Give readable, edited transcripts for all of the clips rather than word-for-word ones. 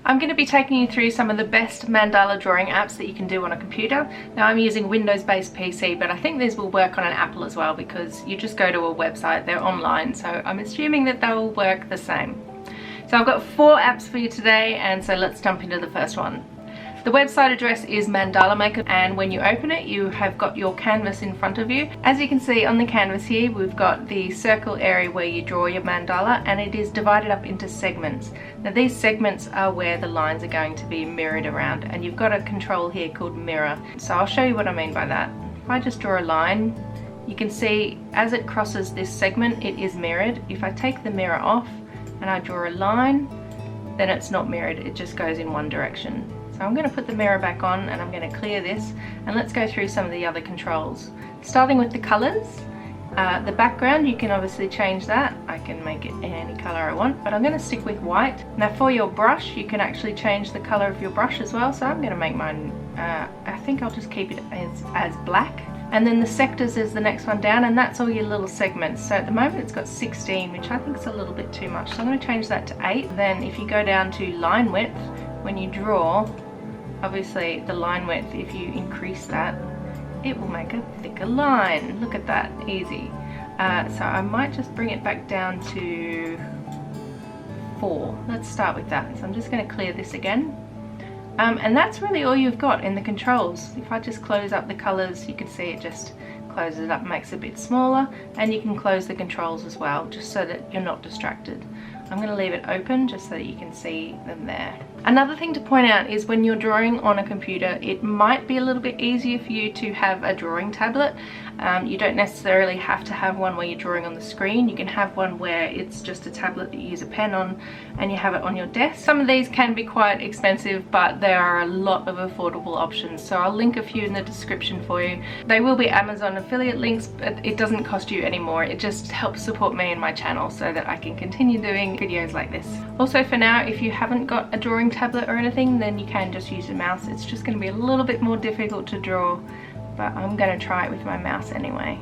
I'm going to be taking you through some of the best mandala drawing apps that you can do on a computer. Now I'm using Windows-based PC, but I think these will work on an Apple as well because you just go to a website, they're online, so I'm assuming that they will work the same. So I've got 4 apps for you today, and so let's jump into the first one. The website address is Mandala Maker, and when you open it you have got your canvas in front of you. As you can see on the canvas here, we've got the circle area where you draw your mandala, and it is divided up into segments. Now these segments are where the lines are going to be mirrored around, and you've got a control here called mirror. So I'll show you what I mean by that. If I just draw a line, you can see as it crosses this segment it is mirrored. If I take the mirror off and I draw a line, then it's not mirrored, it just goes in one direction. So I'm going to put the mirror back on and I'm going to clear this, and let's go through some of the other controls. Starting with the colors, the background, you can obviously change that. I can make it any color I want, but I'm going to stick with white. Now for your brush, you can actually change the color of your brush as well, so I'm going to make mine, I think I'll just keep it as black. And then the sectors is the next one down, and that's all your little segments. So at the moment it's got 16, which I think is a little bit too much, so I'm going to change that to 8. Then if you go down to line width, when you draw, obviously the line width, if you increase that, it will make a thicker line. Look at that, easy. So I might just bring it back down to 4. Let's start with that. So I'm just going to clear this again. And that's really all you've got in the controls. If I just close up the colors, you can see it just closes it up, makes it a bit smaller, and you can close the controls as well, just so that you're not distracted. I'm going to leave it open just so that you can see them there. Another thing to point out is when you're drawing on a computer, it might be a little bit easier for you to have a drawing tablet. You don't necessarily have to have one where you're drawing on the screen. You can have one where it's just a tablet that you use a pen on and you have it on your desk. Some of these can be quite expensive, but there are a lot of affordable options, so I'll link a few in the description for you. They will be Amazon affiliate links, but it doesn't cost you any more. It just helps support me and my channel so that I can continue doing videos like this. Also, for now, if you haven't got a drawing tablet or anything, then you can just use a mouse. It's just going to be a little bit more difficult to draw, but I'm going to try it with my mouse anyway.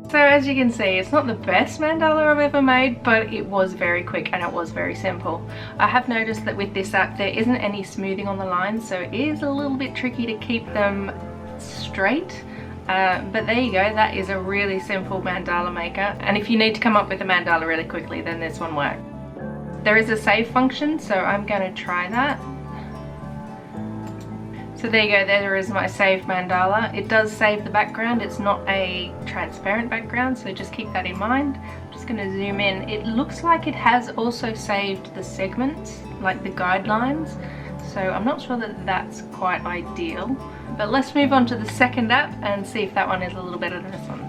So as you can see, it's not the best mandala I've ever made, but it was very quick and it was very simple. I have noticed that with this app there isn't any smoothing on the lines, so it is a little bit tricky to keep them straight. But there you go, that is a really simple mandala maker, and if you need to come up with a mandala really quickly, then this one works. There is a save function, so I'm going to try that. So there you go, there is my saved mandala. It does save the background, it's not a transparent background, so just keep that in mind. I'm just going to zoom in. It looks like it has also saved the segments, like the guidelines, so I'm not sure that that's quite ideal. But let's move on to the second app and see if that one is a little better than this one.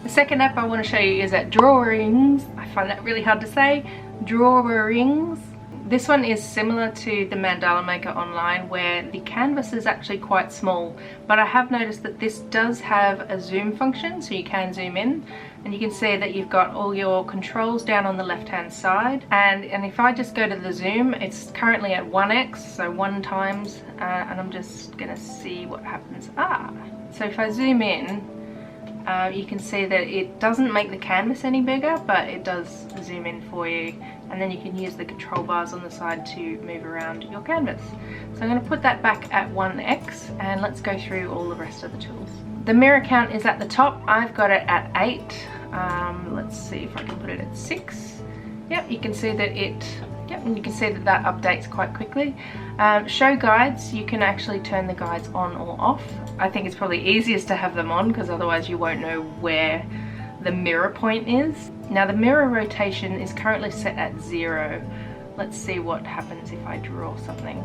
The second app I want to show you is at Drawings. I find that really hard to say. Drawings. This one is similar to the Mandala Maker online, where the canvas is actually quite small, but I have noticed that this does have a zoom function, so you can zoom in, and you can see that you've got all your controls down on the left hand side, and if I just go to the zoom, it's currently at 1x, so 1 times, and I'm just gonna see what happens. So if I zoom in, you can see that it doesn't make the canvas any bigger, but it does zoom in for you, and then you can use the control bars on the side to move around your canvas. So I'm going to put that back at 1x, and let's go through all the rest of the tools. The mirror count is at the top. I've got it at 8. Let's see if I can put it at 6. Yep, you can see that and you can see that that updates quite quickly. Show guides, you can actually turn the guides on or off. I think it's probably easiest to have them on because otherwise you won't know where the mirror point is. Now the mirror rotation is currently set at 0. Let's see what happens if I draw something.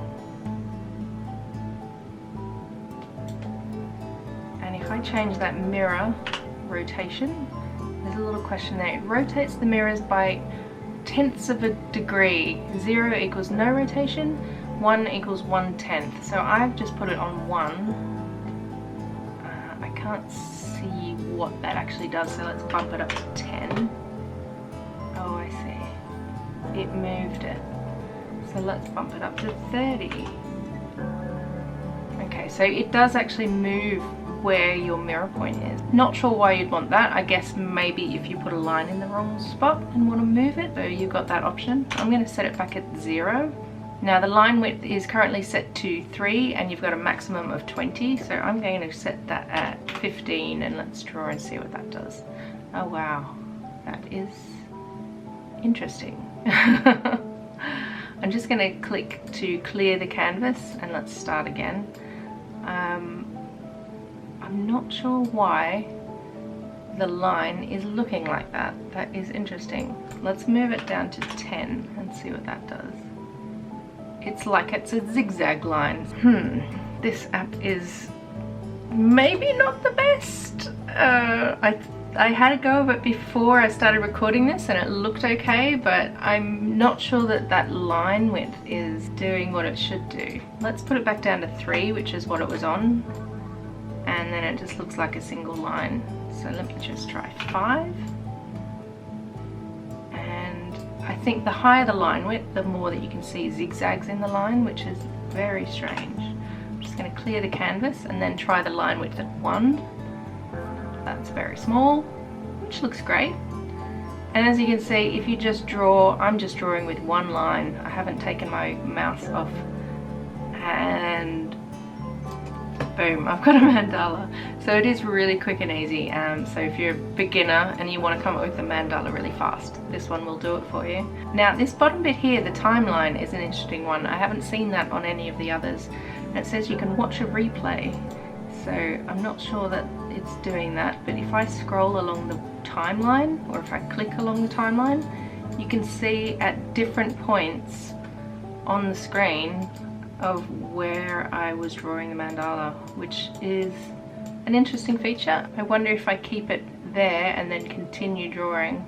And if I change that mirror rotation, there's a little question there. It rotates the mirrors by 1/10 of a degree. 0 equals no rotation, 1 equals 1/10. So I've just put it on 1. I can't see what that actually does, so let's bump it up to 10. Oh, I see. It moved it. So let's bump it up to 30. Okay, so it does actually move where your mirror point is. Not sure why you'd want that. I guess maybe if you put a line in the wrong spot and want to move it, so you've got that option. I'm going to set it back at 0. Now the line width is currently set to 3 and you've got a maximum of 20, so I'm going to set that at 15 and let's draw and see what that does. Oh wow, that is interesting. I'm just going to click to clear the canvas and let's start again. I'm not sure why the line is looking like that. That is interesting. Let's move it down to 10 and see what that does. It's like it's a zigzag line. This app is maybe not the best. I had a go of it before I started recording this and it looked okay, but I'm not sure that that line width is doing what it should do. Let's put it back down to 3, which is what it was on, and then it just looks like a single line. So let me just try 5. And I think the higher the line width, the more that you can see zigzags in the line, which is very strange. I'm just going to clear the canvas and then try the line width at 1. That's very small, which looks great. And as you can see, if you just draw, I'm just drawing with one line. I haven't taken my mouse off, and boom, I've got a mandala. So it is really quick and easy. So if you're a beginner and you want to come up with a mandala really fast, this one will do it for you. Now this bottom bit here, the timeline, is an interesting one. I haven't seen that on any of the others. And it says you can watch a replay. So I'm not sure that it's doing that, but if I scroll along the timeline, or if I click along the timeline, you can see at different points on the screen of where I was drawing the mandala, which is an interesting feature. I wonder if I keep it there and then continue drawing.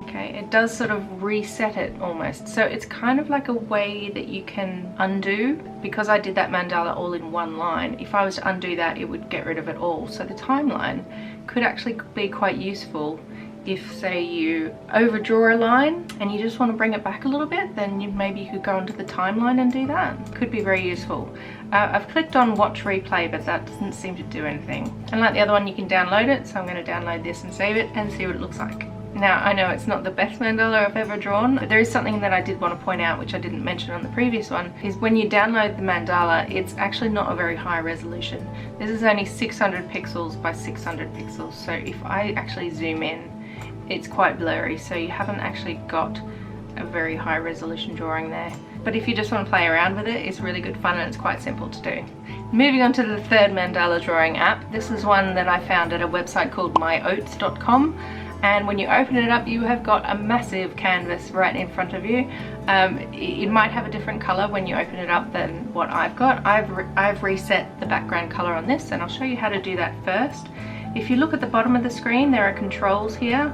Okay, it does sort of reset it almost. So it's kind of like a way that you can undo. Because I did that mandala all in one line, if I was to undo that, it would get rid of it all. So the timeline could actually be quite useful if, say, you overdraw a line and you just want to bring it back a little bit, then maybe you could go onto the timeline and do that. Could be very useful. I've clicked on watch replay, but that doesn't seem to do anything. And like the other one, you can download it. So I'm going to download this and save it and see what it looks like. Now, I know it's not the best mandala I've ever drawn, but there is something that I did want to point out, which I didn't mention on the previous one, is when you download the mandala, it's actually not a very high resolution. This is only 600 pixels by 600 pixels, so if I actually zoom in, it's quite blurry, so you haven't actually got a very high resolution drawing there. But if you just want to play around with it, it's really good fun and it's quite simple to do. Moving on to the third mandala drawing app. This is one that I found at a website called Myoats.com. And when you open it up, you have got a massive canvas right in front of you. It might have a different color when you open it up than what I've got. I've reset the background color on this, and I'll show you how to do that first. If you look at the bottom of the screen, there are controls here.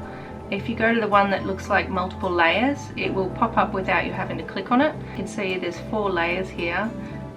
If you go to the one that looks like multiple layers, it will pop up without you having to click on it. You can see there's 4 layers here,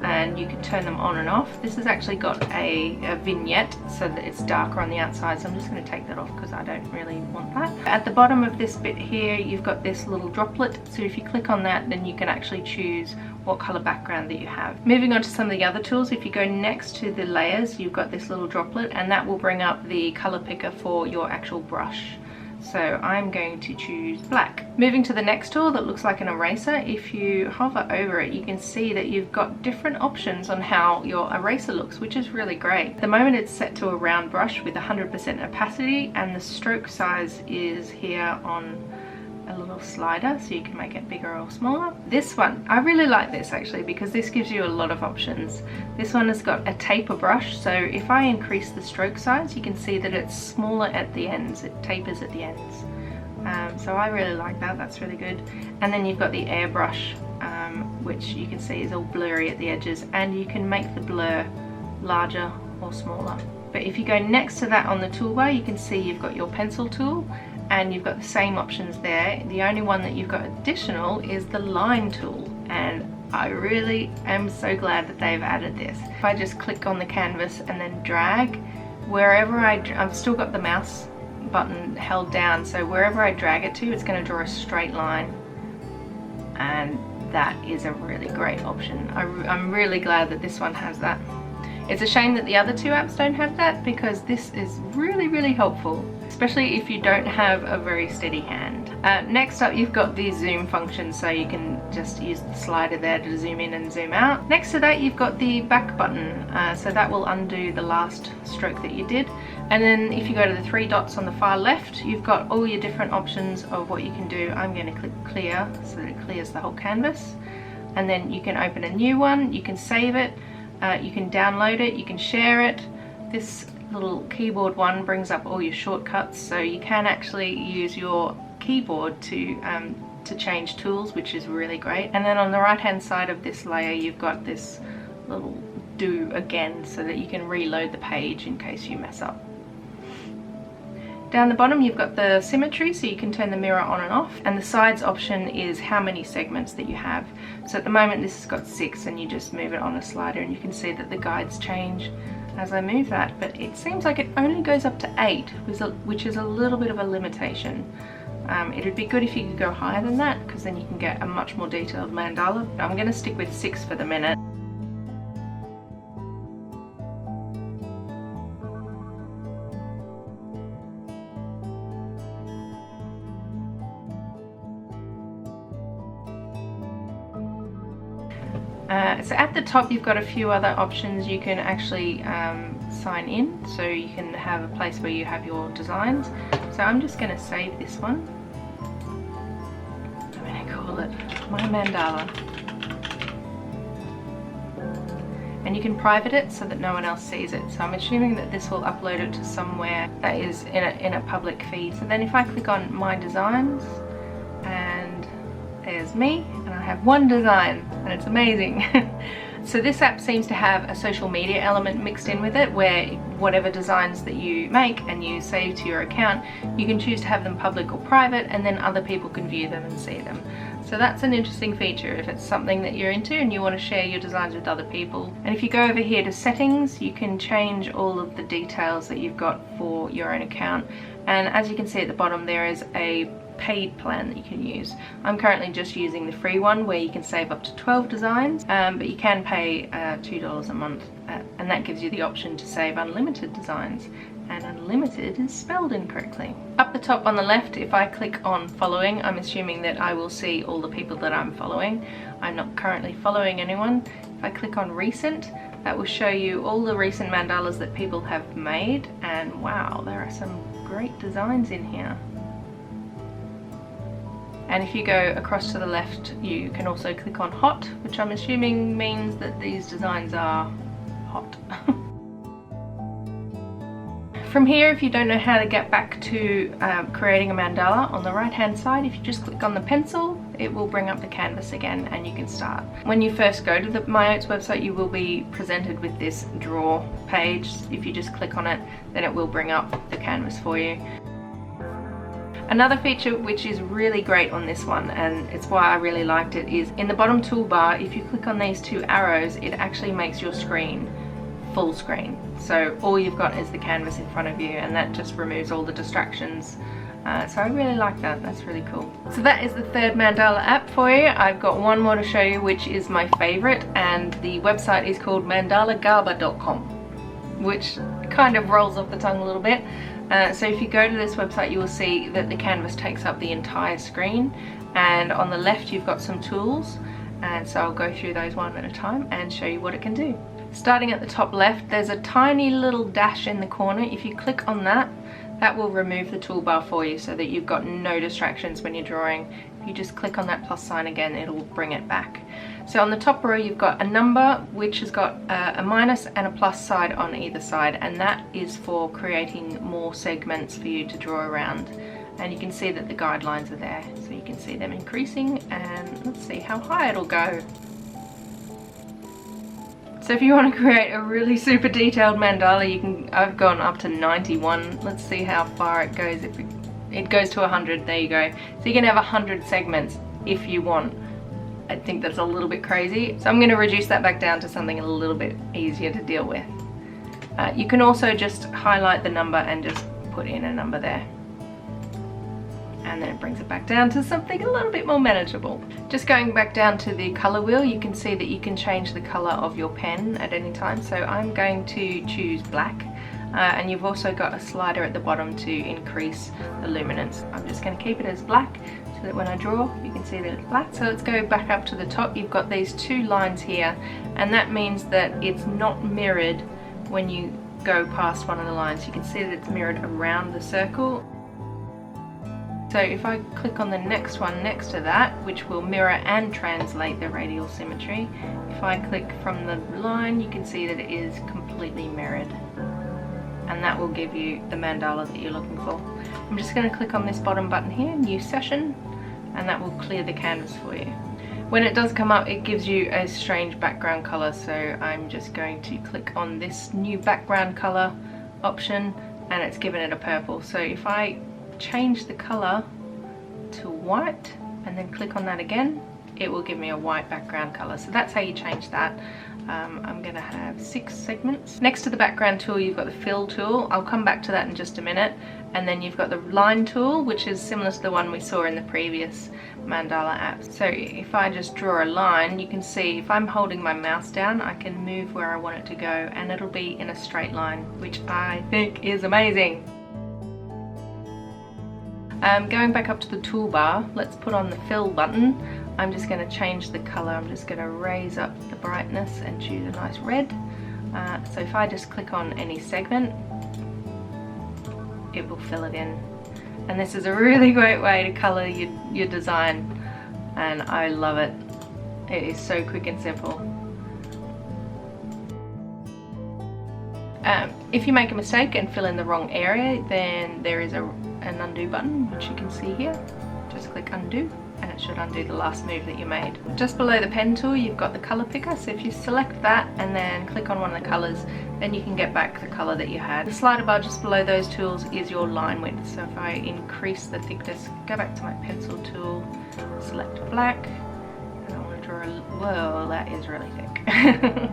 and you can turn them on and off. This has actually got a vignette so that it's darker on the outside, so I'm just going to take that off because I don't really want that. At the bottom of this bit here, you've got this little droplet, so if you click on that, then you can actually choose what color background that you have. Moving on to some of the other tools, if you go next to the layers, you've got this little droplet, and that will bring up the color picker for your actual brush. So I'm going to choose black. Moving to the next tool that looks like an eraser, if you hover over it, you can see that you've got different options on how your eraser looks, which is really great. At the moment it's set to a round brush with 100% opacity, and the stroke size is here on a little slider, so you can make it bigger or smaller. This one, I really like this actually, because this gives you a lot of options. This one has got a taper brush, so if I increase the stroke size, you can see that it's smaller at the ends, it tapers at the ends. So I really like that, that's really good. And then you've got the airbrush, which you can see is all blurry at the edges, and you can make the blur larger or smaller. But if you go next to that on the toolbar, you can see you've got your pencil tool, and you've got the same options there. The only one that you've got additional is the line tool, and I really am so glad that they've added this. If I just click on the canvas and then drag, wherever I've still got the mouse button held down, so wherever I drag it to, it's going to draw a straight line, and that is a really great option. I'm really glad that this one has that. It's a shame that the other two apps don't have that, because this is really helpful, especially if you don't have a very steady hand. Next up, you've got the zoom function, so you can just use the slider there to zoom in and zoom out. Next to that, you've got the back button, so that will undo the last stroke that you did. And then if you go to the three dots on the far left, you've got all your different options of what you can do. I'm going to click clear so that it clears the whole canvas. And then you can open a new one, you can save it, you can download it, you can share it. This little keyboard one brings up all your shortcuts, so you can actually use your keyboard to change tools, which is really great. And then on the right hand side of this layer, you've got this little do again, so that you can reload the page in case you mess up. Down the bottom, you've got the symmetry, so you can turn the mirror on and off, and the sides option is how many segments that you have. So at the moment this has got 6, and you just move it on a slider, and you can see that the guides change as I move that, but it seems like it only goes up to 8, which is a little bit of a limitation. It would be good if you could go higher than that, because then you can get a much more detailed mandala. I'm going to stick with 6 for the minute. So at the top, you've got a few other options. You can actually sign in, so you can have a place where you have your designs. So I'm just going to save this one. I'm going to call it my mandala. And you can private it so that no one else sees it. So I'm assuming that this will upload it to somewhere that is in a public feed. So then if I click on my designs, and there's me, and I have one design, and it's amazing. So this app seems to have a social media element mixed in with it, where whatever designs that you make and you save to your account, you can choose to have them public or private, and then other people can view them and see them. So that's an interesting feature if it's something that you're into and you want to share your designs with other people. And if you go over here to settings, you can change all of the details that you've got for your own account. And as you can see at the bottom, there is a paid plan that you can use. I'm currently just using the free one, where you can save up to 12 designs, but you can pay $2 a month, and that gives you the option to save unlimited designs. And unlimited is spelled incorrectly. Up the top on the left, if I click on following, I'm assuming that I will see all the people that I'm following. I'm not currently following anyone. If I click on recent, that will show you all the recent mandalas that people have made, and wow, there are some great designs in here. And if you go across to the left, you can also click on hot, which I'm assuming means that these designs are hot. From here, if you don't know how to get back to creating a mandala, on the right hand side, if you just click on the pencil, it will bring up the canvas again and you can start. When you first go to the Myoats website, you will be presented with this draw page. If you just click on it, then it will bring up the canvas for you. Another feature which is really great on this one, and it's why I really liked it, is in the bottom toolbar, if you click on these 2 arrows, it actually makes your screen full screen. So all you've got is the canvas in front of you, and that just removes all the distractions. So I really like that, that's really cool. So that is the third mandala app for you. I've got one more to show you, which is my favorite, and the website is called MandalaGaba.com, which kind of rolls off the tongue a little bit. So if you go to this website, you will see that the canvas takes up the entire screen, and on the left you've got some tools, and so I'll go through those one at a time and show you what it can do. Starting at the top left, there's a tiny little dash in the corner. If you click on that, that will remove the toolbar for you so that you've got no distractions when you're drawing. If you just click on that plus sign again, it'll bring it back. So on the top row, you've got a number which has got a minus and a plus side on either side, and that is for creating more segments for you to draw around. And you can see that the guidelines are there, so you can see them increasing, and let's see how high it'll go. So if you want to create a really super detailed mandala, you can, I've gone up to 91. Let's see how far it goes. If it goes to 100, there you go. So you can have 100 segments if you want. I think that's a little bit crazy. So I'm going to reduce that back down to something a little bit easier to deal with. You can also just highlight the number and just put in a number there. and then it brings it back down to something a little bit more manageable. Just going back down to the color wheel, you can see that you can change the color of your pen at any time. So I'm going to choose black, and you've also got a slider at the bottom to increase the luminance. I'm just going to keep it as black so that when I draw you can see that it's black. So let's go back up to the top. You've got these two lines here, and that means that it's not mirrored when you go past one of the lines. You can see that it's mirrored around the circle. So if I click on the next one next to that, which will mirror and translate the radial symmetry, if I click from the line, you can see that it is completely mirrored, and that will give you the mandala that you're looking for. I'm just going to click on this bottom button here, new session, and that will clear the canvas for you. When it does come up, it gives you a strange background color, so I'm just going to click on this new background color option, and it's given it a purple. So if I change the color to white and then click on that again, it will give me a white background color. So that's how you change that. I'm gonna have 6 segments. Next to the background tool, you've got the fill tool. I'll come back to that in just a minute. And then you've got the line tool, which is similar to the one we saw in the previous mandala app. So if I just draw a line, you can see if I'm holding my mouse down, I can move where I want it to go, and it'll be in a straight line, which I think is amazing. Going back up to the toolbar, let's put on the fill button. I'm just going to change the color. I'm just going to raise up the brightness and choose a nice red. So if I just click on any segment, it will fill it in. And this is a really great way to color your design, and I love it. It is so quick and simple. If you make a mistake and fill in the wrong area, then there is an undo button, which you can see here. Just click undo, and it should undo the last move that you made. Just below the pen tool, you've got the color picker. So if you select that and then click on one of the colors, then you can get back the color that you had. The slider bar just below those tools is your line width. So if I increase the thickness, go back to my pencil tool, select black, and I want to draw a, whoa, that is really thick.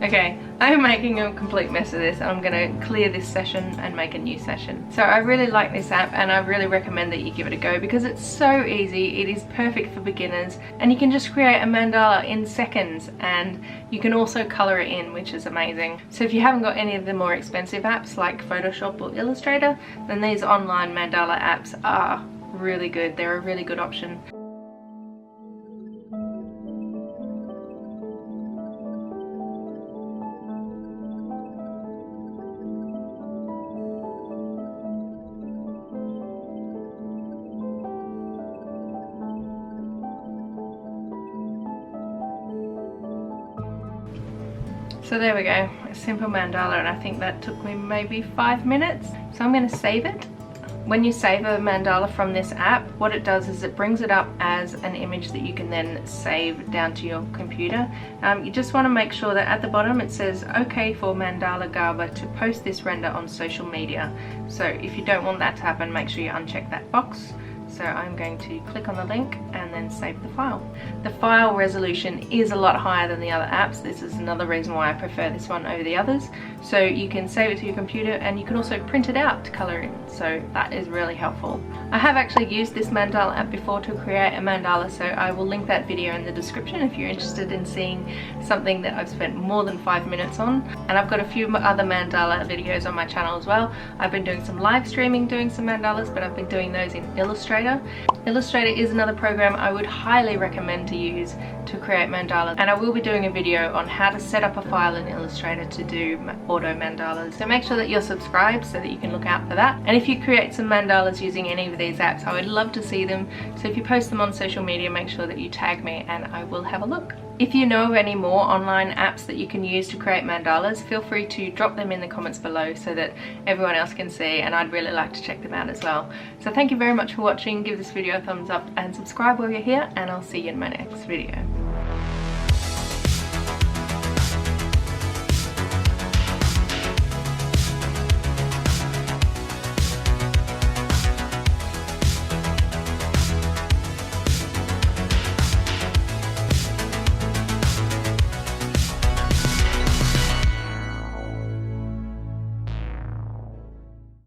Okay, I'm making a complete mess of this, and I'm going to clear this session and make a new session. So I really like this app, and I really recommend that you give it a go because it's so easy. It is perfect for beginners, and you can just create a mandala in seconds, and you can also color it in, which is amazing. So if you haven't got any of the more expensive apps like Photoshop or Illustrator, then these online mandala apps are really good. They're a really good option. So there we go, a simple mandala, and I think that took me maybe 5 minutes. So I'm going to save it. When you save a mandala from this app, what it does is it brings it up as an image that you can then save down to your computer. You just want to make sure that at the bottom it says OK for MandalaGaba to post this render on social media. So if you don't want that to happen, make sure you uncheck that box. So I'm going to click on the link and then save the file. The file resolution is a lot higher than the other apps. This is another reason why I prefer this one over the others. So you can save it to your computer, and you can also print it out to color in. So that is really helpful. I have actually used this mandala app before to create a mandala, so I will link that video in the description if you're interested in seeing something that I've spent more than 5 minutes on. And I've got a few other mandala videos on my channel as well. I've been doing some live streaming doing some mandalas, but I've been doing those in Illustrator. Illustrator is another program I would highly recommend to use to create mandalas, and I will be doing a video on how to set up a file in Illustrator to do auto mandalas. So make sure that you're subscribed so that you can look out for that. And if you create some mandalas using any of these apps, I would love to see them. So if you post them on social media, make sure that you tag me and I will have a look. If you know of any more online apps that you can use to create mandalas, feel free to drop them in the comments below so that everyone else can see, and I'd really like to check them out as well. So thank you very much for watching. Give this video a thumbs up and subscribe while you're here, and I'll see you in my next video.